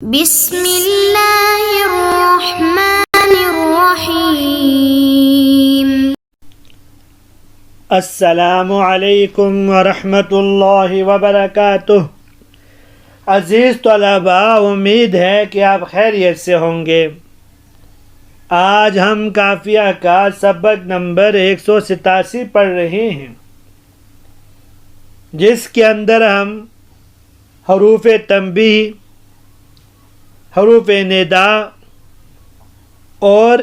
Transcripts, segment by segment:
بسم اللہ الرحمن الرحیم۔ السلام علیکم ورحمۃ اللہ وبرکاتہ۔ عزیز طلباء، امید ہے کہ آپ خیریت سے ہوں گے۔ آج ہم قافیہ کا سبق نمبر 187 پڑھ رہے ہیں، جس کے اندر ہم حروف تنبیہ، حروف ندا اور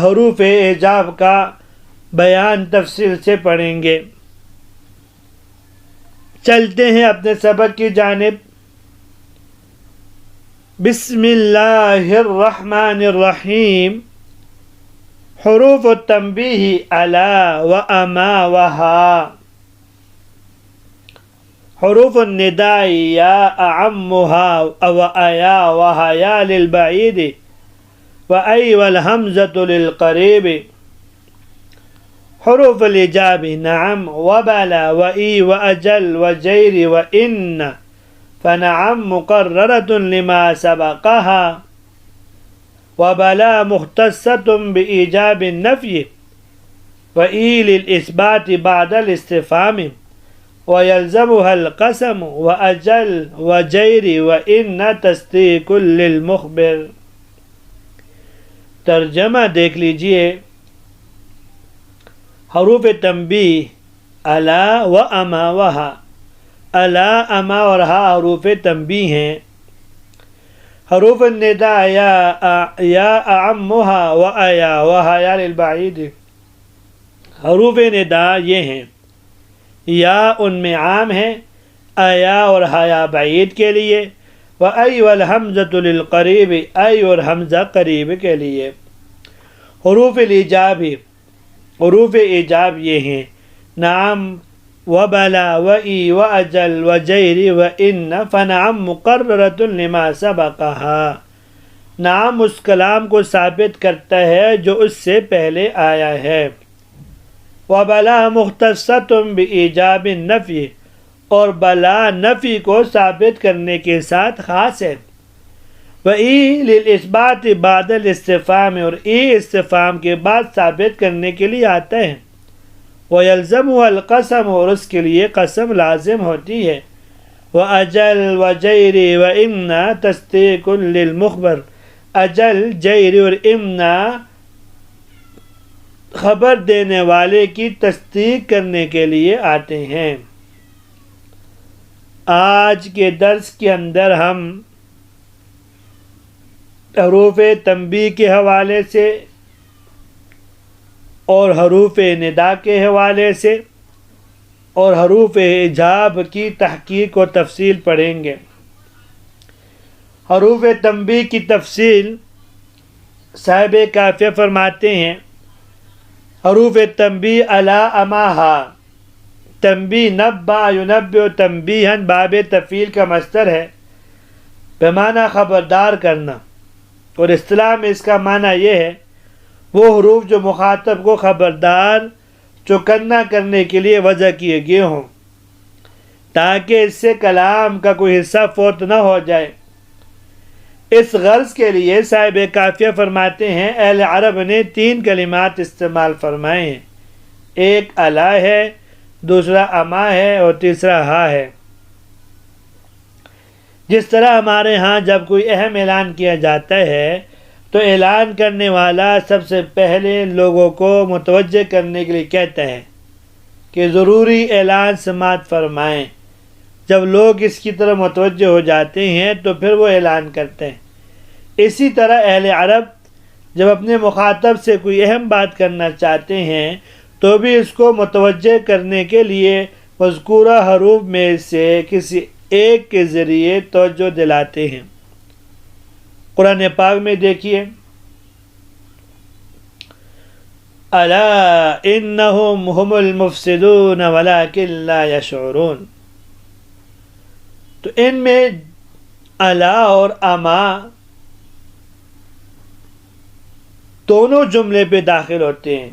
حروف اعجاب کا بیان تفصیل سے پڑھیں گے۔ چلتے ہیں اپنے سبق کی جانب۔ بسم اللہ الرحمن الرحیم۔ حروف التنبیہ الا و اما و ہا۔ حروف النداء یا اعمها و ایا و حیا للبعید و ای والحمزة للقریب۔ حروف الإجاب نعم و بلا و ای و اجل و جیر و ان فنعم مقررة لما سبقها و بلا مختصة بإيجاب النفي و ای للإثبات بعد الاستفهام ويلزمها القسم وأجل وجير وإن تصديق للمخبر۔ ترجمہ دیکھ لیجئے۔ حروف تنبیہ الا و اما و ہا۔ الا، اما اور ہا حروف تنبیہ ہیں۔ حروف النداء یا اعمها و ایا و حیا للبعید۔ حروف ندا یہ ہیں، یا ان میں عام ہے، ایا اور حیا بعید کے لیے، و ای والحمزة للقریب، ای اور حمزہ قریب کے لیے۔ حروف الایجاب، حروف ایجاب یہ ہیں، نعم و بلا و ای و اجل و جیر و ان فنعم مقررة لما سبقها۔ نعم اس کلام کو ثابت کرتا ہے جو اس سے پہلے آیا ہے۔ وبلا مختصۃ بإیجاب النفی، اور بلا نفی کو ثابت کرنے کے ساتھ خاص ہے۔ وَإِي لِلْإِثْبَاتِ بَعْدَ الْإِسْتِفْهَامِ، اور ای استفہام کے بعد ثابت کرنے کے لیے آتا ہے۔ وَيَلْزَمُهَا الْقَسَمُ، اور اس کے لیے قسم لازم ہوتی ہے۔ وَأَجَلْ وَجَيْرِ وَإِمْنَ تَصْدِيقٌ لِلْمُخْبَرِ، اجل، جیر اور امنا خبر دینے والے کی تصدیق کرنے کے لیے آتے ہیں۔ آج کے درس کے اندر ہم حروف تنبیہ کے حوالے سے اور حروف ندا کے حوالے سے اور حروف ایجاب کی تحقیق و تفصیل پڑھیں گے۔ حروف تنبیہ کی تفصیل صاحب قافیہ فرماتے ہیں، حروف تنبیہ الا اما ہا۔ تنبیہ نبع ینبع تنبیہاً باب تفعیل کا مصدر ہے، بمعنی خبردار کرنا، اور اصطلاح میں اس کا معنی یہ ہے وہ حروف جو مخاطب کو خبردار چوکنا کرنے کے لیے وضع کیے گئے ہوں، تاکہ اس سے کلام کا کوئی حصہ فوت نہ ہو جائے۔ اس غرض کے لیے صاحب قافیہ فرماتے ہیں، اہل عرب نے 3 کلمات استعمال فرمائے ہیں، ایک الا ہے، دوسرا اما ہے اور تیسرا ہا ہے۔ جس طرح ہمارے ہاں جب کوئی اہم اعلان کیا جاتا ہے تو اعلان کرنے والا سب سے پہلے لوگوں کو متوجہ کرنے کے لیے کہتا ہے کہ ضروری اعلان سماعت فرمائیں۔ جب لوگ اس کی طرف متوجہ ہو جاتے ہیں تو پھر وہ اعلان کرتے ہیں۔ اسی طرح اہل عرب جب اپنے مخاطب سے کوئی اہم بات کرنا چاہتے ہیں تو بھی اس کو متوجہ کرنے کے لیے مذکورہ حروف میں سے کسی ایک کے ذریعے توجہ دلاتے ہیں۔ قرآن پاک میں دیکھیے، الا انہم هم المفسدون ولکن لا یشعرون۔ تو ان میں الا اور اما دونوں جملے پہ داخل ہوتے ہیں،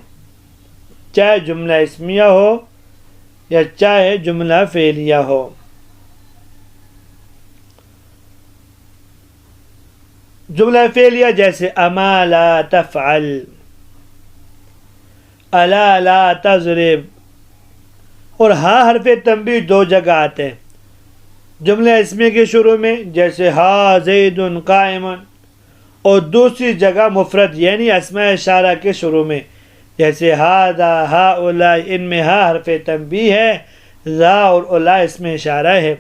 چاہے جملہ اسمیہ ہو یا چاہے جملہ فعلیہ ہو۔ جملہ فعلیہ جیسے اما لا تفعل، الا لا تضرب، اور ہا حرف تنبیہ 2 جگہ آتے ہیں، جملہ اسمیہ کے شروع میں جیسے ہا زید قائم، اور دوسری جگہ مفرد یعنی اسماء اشارہ کے شروع میں جیسے ہاذا ہؤلاء، ان میں ہا حرف تنبیہ ہے، ذا اور اولا اسم اشارہ ہے۔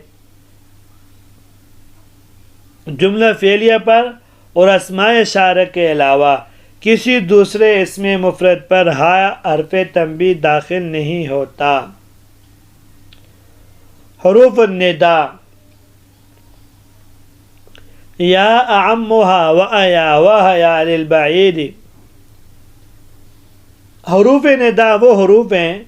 جملہ فعلیہ پر اور اسماء اشارہ کے علاوہ کسی دوسرے اسم مفرد پر ہا حرف تنبیہ داخل نہیں ہوتا۔ حروف النداء یا اعمها وایا وهیا للبعید۔ حروف ندا وہ حروف ہیں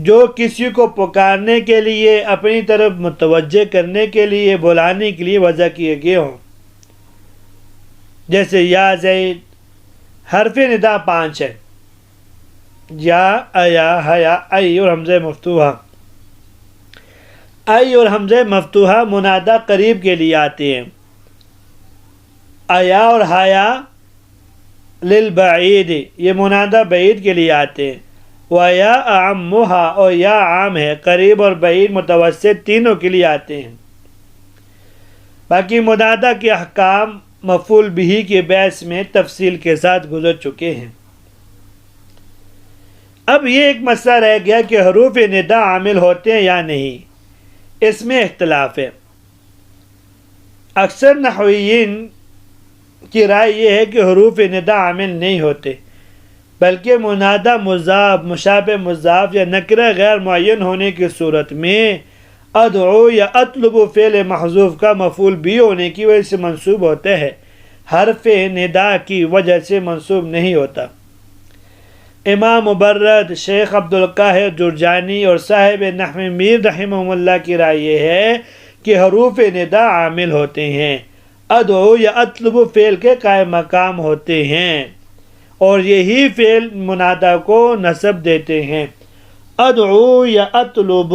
جو کسی کو پکارنے کے لیے، اپنی طرف متوجہ کرنے کے لیے، بلانے کے لیے وضع کیے گئے ہوں، جیسے یا زید۔ حرف ندا 5 ہے، یا، ایا، حیا، ای اور حمزہ مفتوحہ۔ ای اور حمزہ مفتوحہ منادہ قریب کے لیے آتے ہیں، ایا اور حیا للبعید یہ منادہ بعید کے لیے آتے ہیں، وَيَا أَعَمُّهَا اور یا عام ہے، قریب اور بعید متوسط تینوں کے لیے آتے ہیں۔ باقی منادہ کے احکام مفعول بہ کے بحث میں تفصیل کے ساتھ گزر چکے ہیں۔ اب یہ ایک مسئلہ رہ گیا کہ حروف ندا عامل ہوتے ہیں یا نہیں، اس میں اختلاف ہے۔ اکثر نحویین کی رائے یہ ہے کہ حروف ندا عامل نہیں ہوتے، بلکہ منادہ مضاف، مشابہ مضاف یا نکرہ غیر معین ہونے کی صورت میں ادعو یا اطلب فعل محذوف کا مفعول بھی ہونے کی وجہ سے منصوب ہوتا ہے، حرف ندا کی وجہ سے منصوب نہیں ہوتا۔ امام مبرد، شیخ عبدالقاہر جرجانی اور صاحب نحو میر رحمہ اللہ کی رائے یہ ہے کہ حروف ندا عامل ہوتے ہیں، ادعو یا اطلب فعل کے قائم مقام ہوتے ہیں، اور یہی فعل منادہ کو نصب دیتے ہیں۔ ادعو یا اطلب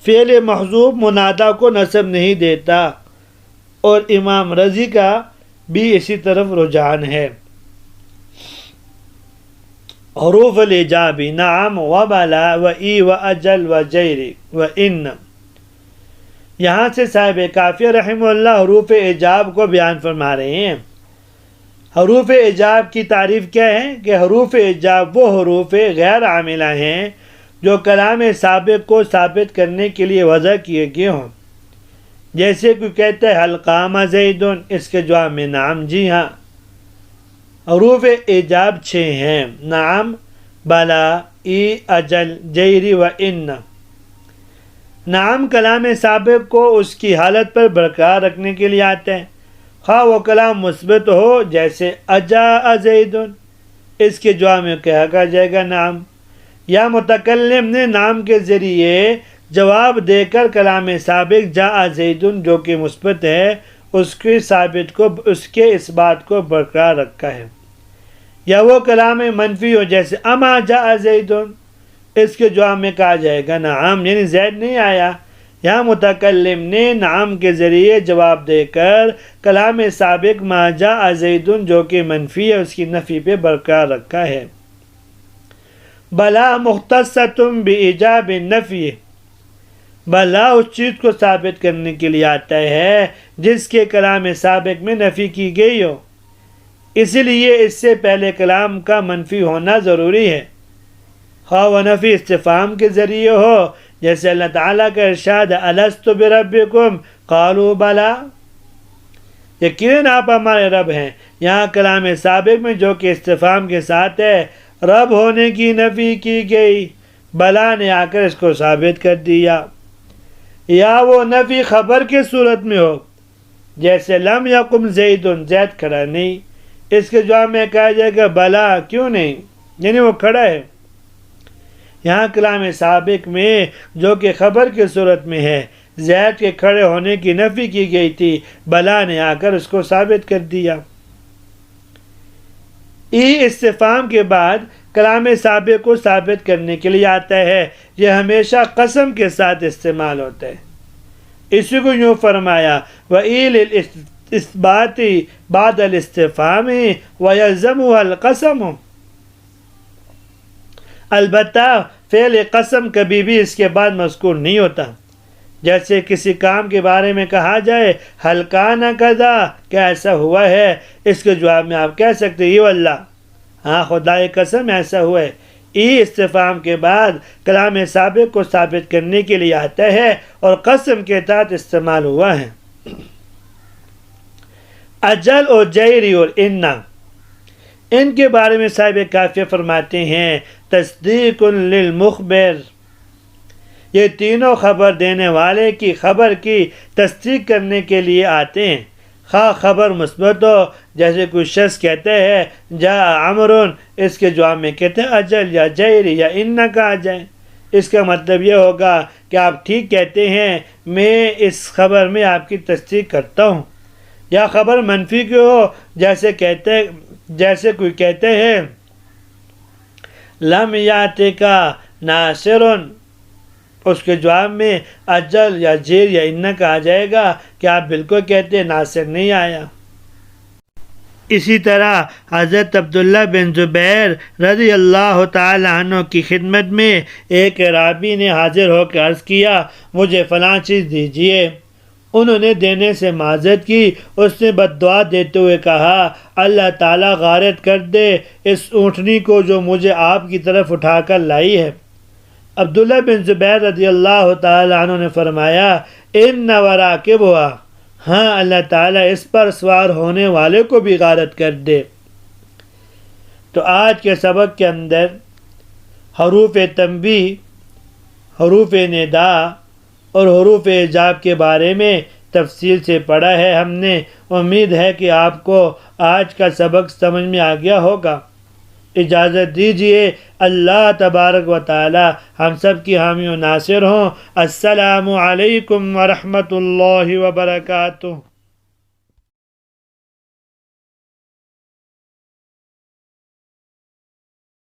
فعل محذوف منادہ کو نصب نہیں دیتا، اور امام رضی کا بھی اسی طرف رجحان ہے۔ حروف الإجاب نعم و بلا و ای و اجل و جیر و ان۔ یہاں سے صاحب کافیہ رحمہ اللہ حروف اعجاب کو بیان فرما رہے ہیں۔ حروف اعجاب کی تعریف کیا ہے کہ حروف اعجاب وہ حروف غیر عاملہ ہیں جو کلام سابق کو ثابت کرنے کے لیے وضع کیے گئے ہوں، جیسے کوئی کہتا ہے حل قام زید، اس کے جواب میں نعم، جی ہاں۔ حروف اعجاب 6 ہیں، نعم، بلا، ای، اجل، جیری و ان۔ نعم کلام سابق کو اس کی حالت پر برقرار رکھنے کے لیے آتا ہے، خواہ وہ کلام مثبت ہو جیسے اجاء زید، اس کے جواب میں کہا جائے گا نعم، یا متکلم نے نعم کے ذریعے جواب دے کر کلام سابق جاء زید جو کہ مثبت ہے اس کے اس بات کو برقرار رکھا ہے، یا وہ کلام منفی ہو جیسے اما جاء زید، اس کے جواب میں کہا جائے گا نعم، یعنی زید نہیں آیا۔ یہاں متکلم نے نعم کے ذریعے جواب دے کر کلام سابق ما جاء زید جو کہ منفی ہے اس کی نفی پہ برقرار رکھا ہے۔ بلا مختصۃ بإیجاب النفی، بلا اس چیز کو ثابت کرنے کے لیے آتا ہے جس کے کلام سابق میں نفی کی گئی ہو، اسی لیے اس سے پہلے کلام کا منفی ہونا ضروری ہے، خواہ وہ نفی استفہام کے ذریعے ہو جیسے اللہ تعالیٰ کا ارشاد الست بربکم قالوا بلا، یقیناً آپ ہمارے رب ہیں، یہاں کلام سابق میں جو کہ استفہام کے ساتھ ہے رب ہونے کی نفی کی گئی، بلا نے آ کر اس کو ثابت کر دیا۔ یا وہ نفی خبر کی صورت میں ہو جیسے لم یقم زید، زید کھڑا نہیں، اس کے جواب میں کہا جائے گا بلا، کیوں نہیں، یعنی وہ کھڑا ہے۔ یہاں کلام سابق میں جو کہ خبر کی صورت میں ہے زید کے کھڑے ہونے کی نفی کی گئی تھی، بلا نے آ کر اس کو ثابت کر دیا۔ ای استفہام کے بعد کلام سابق کو ثابت کرنے کے لیے آتا ہے، یہ ہمیشہ قسم کے ساتھ استعمال ہوتا ہے، اسی کو یوں فرمایا وَإِي الاستثبات بعد الاستفهام ويلزمها القسم۔ البتہ فعل قسم کبھی بھی اس کے بعد مذکور نہیں ہوتا۔ جیسے کسی کام کے بارے میں کہا جائے حل کان کذا، کیا ایسا ہوا ہے، اس کے جواب میں آپ کہہ سکتے ای واللہ، ہاں خدا قسم ایسا ہوا ہے۔ ای استفہام کے بعد کلام سابق کو ثابت کرنے کے لیے آتا ہے اور قسم کے تحت استعمال ہوا ہے۔ اجل اور جیری اور ان کے بارے میں صاحب کافیہ فرماتے ہیں تصدیق للمخبر، یہ تینوں خبر دینے والے کی خبر کی تصدیق کرنے کے لیے آتے ہیں، خواہ خبر مثبت ہو، جیسے کوئی شخص کہتے ہیں جاء عمر، اس کے جواب میں کہتے ہیں اجل یا جیری یا انکا آ جائے، اس کا مطلب یہ ہوگا کہ آپ ٹھیک کہتے ہیں، میں اس خبر میں آپ کی تصدیق کرتا ہوں۔ یا خبر منفی کی ہو، جیسے کوئی کہتے ہیں لم یاتک ناصر، اس کے جواب میں اجل یا جیر یا انکا آ جائے گا کہ آپ بالکل کہتے ہیں ناصر نہیں آیا۔ اسی طرح حضرت عبداللہ بن زبیر رضی اللہ تعالی عنہ کی خدمت میں ایک اعرابی نے حاضر ہو کے عرض کیا مجھے فلاں چیز دیجیے۔ انہوں نے دینے سے معذرت کی، اس نے بد دعا دیتے ہوئے کہا اللہ تعالیٰ غارت کر دے اس اونٹنی کو جو مجھے آپ کی طرف اٹھا کر لائی ہے۔ عبداللہ بن زبیر رضی اللہ تعالی عنہ نے فرمایا ان وراکبھا، ہاں اللہ تعالیٰ اس پر سوار ہونے والے کو بھی غارت کر دے۔ تو آج کے سبق کے اندر حروف تنبیہ، حروف ندا اور حروف اعجاب کے بارے میں تفصیل سے پڑھا ہے ہم نے۔ امید ہے کہ آپ کو آج کا سبق سمجھ میں آ گیا ہوگا۔ اجازت دیجیے، اللہ تبارک و تعالی ہم سب کی حامی و ناصر ہوں۔ السلام علیکم ورحمۃ اللہ وبرکاتہ۔